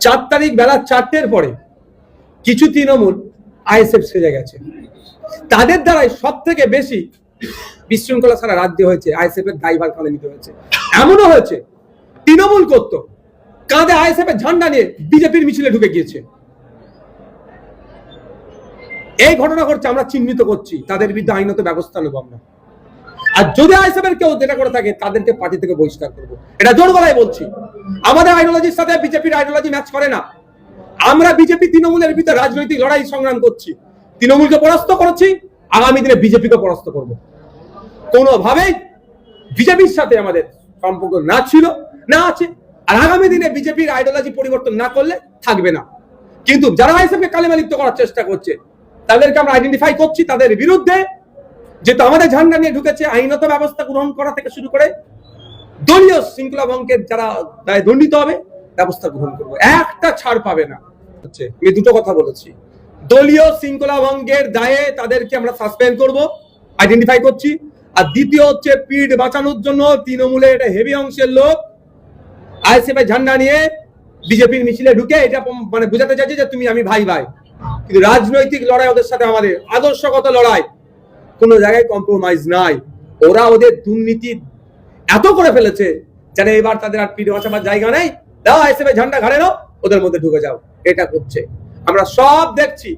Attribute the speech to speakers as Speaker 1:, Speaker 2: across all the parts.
Speaker 1: 4 তারিখ বেলা 4টের পরে কিছু তৃণমূল আইএসএফ সেজে গেছে। তাদের দ্বারাই সব থেকে বেশি বিশৃঙ্খলা সারা রাজ্যে হয়েছে। আইএসএফ এর ড্রাইভার কাঁধে নিতে হয়েছে। এমনও হয়েছে তৃণমূল করতো কাঁধে আইএসএফ এর ঝান্ডা নিয়ে বিজেপির মিছিলে ঢুকে গিয়েছে। এই ঘটনা ঘটছে, আমরা চিহ্নিত করছি, তাদের বিরুদ্ধে আইনত ব্যবস্থা নেব আমরা। আর যদি আইএসএফ এর কেউ যেটা করে থাকে তাদেরকে পার্টি থেকে বহিষ্কার করবো, এটা জোর গলায় বলছি। আমাদের আইডিওলজির সাথে বিজেপির আইডিওলজি ম্যাচ করে না। আমরা বিজেপি তৃণমূলের ভিতরে রাজনৈতিক লড়াই সংগ্রাম করছি। তৃণমূলকে পরাস্ত করেছি, আগামী দিনে বিজেপিকে পরাস্ত করব। কোনোভাবেই বিজেপির সাথে আমাদের সম্পর্ক না ছিল, না আছে, আর আগামী দিনে বিজেপির আইডিওলজি পরিবর্তন না করলে থাকবে না। কিন্তু যারা আইএসএফকে কালিমা লিপ্ত করার চেষ্টা করছে তাদেরকে আমরা আইডেন্টিফাই করছি, তাদের বিরুদ্ধে যেহেতু আমাদের ঝান্ডা নিয়ে ঢুকেছে আইনত ব্যবস্থা গ্রহণ করা থেকে শুরু করে দলীয় শৃঙ্খলা ভঙ্গের যারা দায় দণ্ডিত হবে ব্যবস্থা গ্রহণ করবো, একটা ছাড় পাবে না। আমি দুটো কথা বলেছি, দলীয় শৃঙ্খলা ভঙ্গের দায়ে তাদেরকে আমরা সাসপেন্ড করব, আইডেন্টিফাই করছি। আর দ্বিতীয় হচ্ছে পিঠ বাঁচানোর জন্য তৃণমূলের একটা হেভি অংশের লোক আইএসএফ এর ঝান্ডা নিয়ে বিজেপির মিছিলে ঢুকে এটা মানে বোঝাতে চাইছে যে তুমি আমি ভাই ভাই, কিন্তু রাজনৈতিক লড়াই ওদের সাথে আমাদের আদর্শগত লড়াই, কোনো জায়গায় কম্প্রোমাইজ নাই। ওরা ওদের দুর্নীতি এত করে ফেলেছে যারা এবার তাদের আর পিঠ বাঁচাবার জায়গা নেই, দাও আইএসএফ এর ঝান্ডা ঘাড়ে নাও, ওদের মধ্যে ঢুকে যাও, এটা করছে। আমরা সব দেখছি।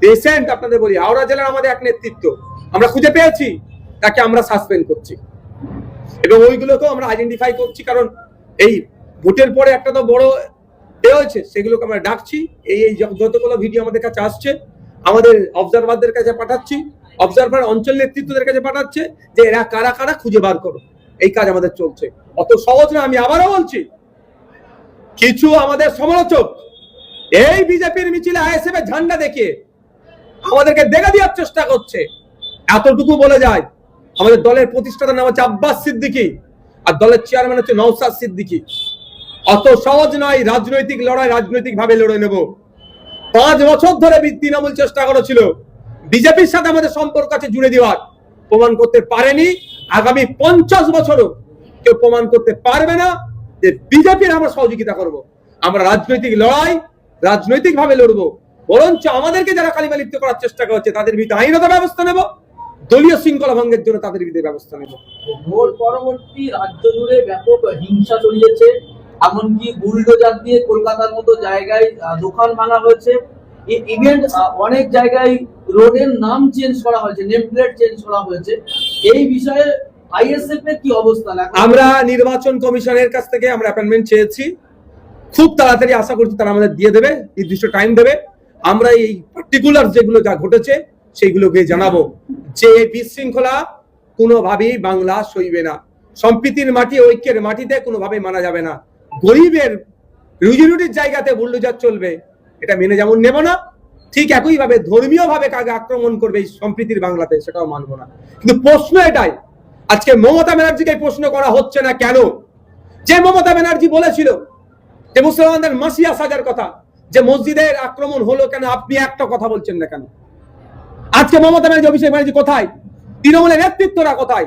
Speaker 1: রিসেন্ট আপনাদের বলি, হাওড়া জেলার আমাদের এক নেতৃত্ব আমরা খুঁজে পেয়েছি, তাকে আমরা সাসপেন্ড করছি এবং ওইগুলোকেও আমরা আইডেন্টিফাই করছি। কারণ এই ভোটের পরে একটা তো বড় হয়েছে, সেগুলোকে আমরা ডাকছি। এই যতগুলো ভিডিও আমাদের কাছে আসছে আমাদের অবজারভারদের কাছে পাঠাচ্ছি, অবজারভার অঞ্চল নেতৃত্বদের কাছে পাঠাচ্ছে যে এরা কারা কারা খুঁজে বার করো। এই কাজ আমাদের চলছে, অত সহজ না। আমি আবারও বলছি, কিছু আমাদের সমালোচক এই বিজেপির মিছিলে আইএসএফ এর ঝান্ডা দেখিয়ে আমাদেরকে দেখা দেওয়ার চেষ্টা করছে। এতটুকু বলে যায়, আমাদের দলের প্রতিষ্ঠাতার নাম হচ্ছে আব্বাস সিদ্দিকী আর দলের চেয়ারম্যান হচ্ছে নওশাদ সিদ্দিকী। অত সহজ নয় রাজনৈতিক লড়াই রাজনৈতিক ভাবে লড়ে নেব। 5 বছর ধরে তৃণমূল চেষ্টা করেছিল বিজেপির সাথে আমাদের সম্পর্ক আছে জুড়ে দেওয়ার, প্রমাণ করতে পারেনি। আগামী 50 বছরও কেউ প্রমাণ করতে পারবে না যে বিজেপির আমরা সহযোগিতা করব। আমরা রাজনৈতিক লড়াই রাজনৈতিক ভাবে লড়বো, বরঞ্চ আমাদেরকে যারা কালিমা লিপ্ত করার চেষ্টা করছে তাদের বিরুদ্ধে আইনত ব্যবস্থা নেব, দলীয় শৃঙ্খলা ভঙ্গের জন্য তাদের বিরুদ্ধে ব্যবস্থা নেব।
Speaker 2: ভোট পরবর্তী রাজ্য জুড়ে ব্যাপক হিংসা ছড়িয়েছে, এমনকি বুলডোজার দিয়ে কলকাতার মতো জায়গায় দোকান ভাঙা হয়েছে। ইভেন্ট অনেক জায়গায় রোডের নাম চেঞ্জ করা হয়েছে, নেম প্লেট চেঞ্জ করা হয়েছে। এই বিষয়ে আইএসএফ এর কি অবস্থা?
Speaker 1: আমরা নির্বাচন কমিশনের কাছ থেকে আমরা অ্যাপয়েন্টমেন্ট চেয়েছি, খুব তাড়াতাড়ি আশা করছি তারা আমাদের দিয়ে দেবে, নির্দিষ্ট টাইম দেবে। আমরা এই পার্টিকুলার যেগুলো যা ঘটেছে সেইগুলোকে জানাবো যে বিশৃঙ্খলা কোনোভাবেই বাংলা সইবে না। সম্প্রীতির মাটি ঐক্যের মাটিতে কোনোভাবেই মানা যাবে না। গরিবের রুজি রুটির জায়গাতে বুলডোজার চলবে, এটা মেনে যেমন নেব না, ঠিক একইভাবে ধর্মীয় ভাবে কাকে আক্রমণ করবে এই সম্প্রীতির বাংলাতে সেটাও মানবো না। কিন্তু প্রশ্ন এটাই, আজকে মমতা ব্যানার্জিকে প্রশ্ন করা হচ্ছে না কেন? যে মমতা ব্যানার্জি বলেছিল যে মুসলমানদের মাসিয়া সাজার কথা, যে মসজিদের আক্রমণ হলো কেন, আপনি একটা কথা বলছেন না কেন? আজকে মমতা ব্যানার্জি অভিষেক ব্যানার্জি কোথায়? তৃণমূলের নেতৃত্বরা কোথায়?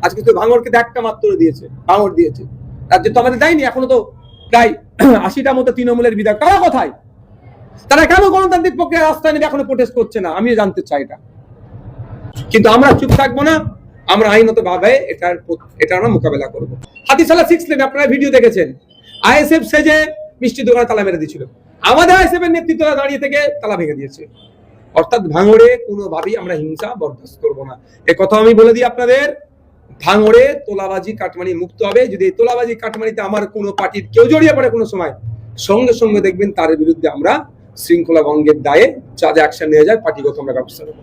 Speaker 1: আজকে তো ভাঙড়কে একটা মাত্র দিয়েছে, ভাঙড় দিয়েছে, রাজ্যে তো আমাদের দেয়নি। এখনো তো প্রায় 80টা মতো তৃণমূলের বিধায়ক, তারা কোথায়? তারা কেন গণতান্ত্রিক প্রক্রিয়া রাস্তায় নেমে এখনো প্রোটেস্ট করছে না? আমিও জানতে চাই এটা। কিন্তু আমরা চুপ থাকবো না, আমরা আইনত ভাবে এটা আমরা মোকাবেলা করবো। হাতিশালা 6 লেন আপনারা ভিডিও দেখেছেন, আইএসএফ সেজে মিষ্টি দোকানে তালা মেরে দিয়েছিল, আমাদের আইএসএফ এর নেতৃত্বরা দাঁড়িয়ে থেকে তালা ভেঙে দিয়েছে। অর্থাৎ ভাঙড়ে কোনোভাবেই আমরা হিংসা বরদাস্ত করবো না। এ কথা আমি বলে দিই আপনাদের, ভাঙড়ে তোলাবাজি কাটমানি মুক্ত হবে। যদি এই তোলাবাজি কাটমানিতে আমার কোনো পার্টির কেউ জড়িয়ে পড়ে কোনো সময়, সঙ্গে সঙ্গে দেখবেন তার বিরুদ্ধে আমরা শৃঙ্খলা ভঙ্গের দায়ে যা যা অ্যাকশন নেওয়া যায় পার্টিগত আমরা ব্যবস্থা নেব।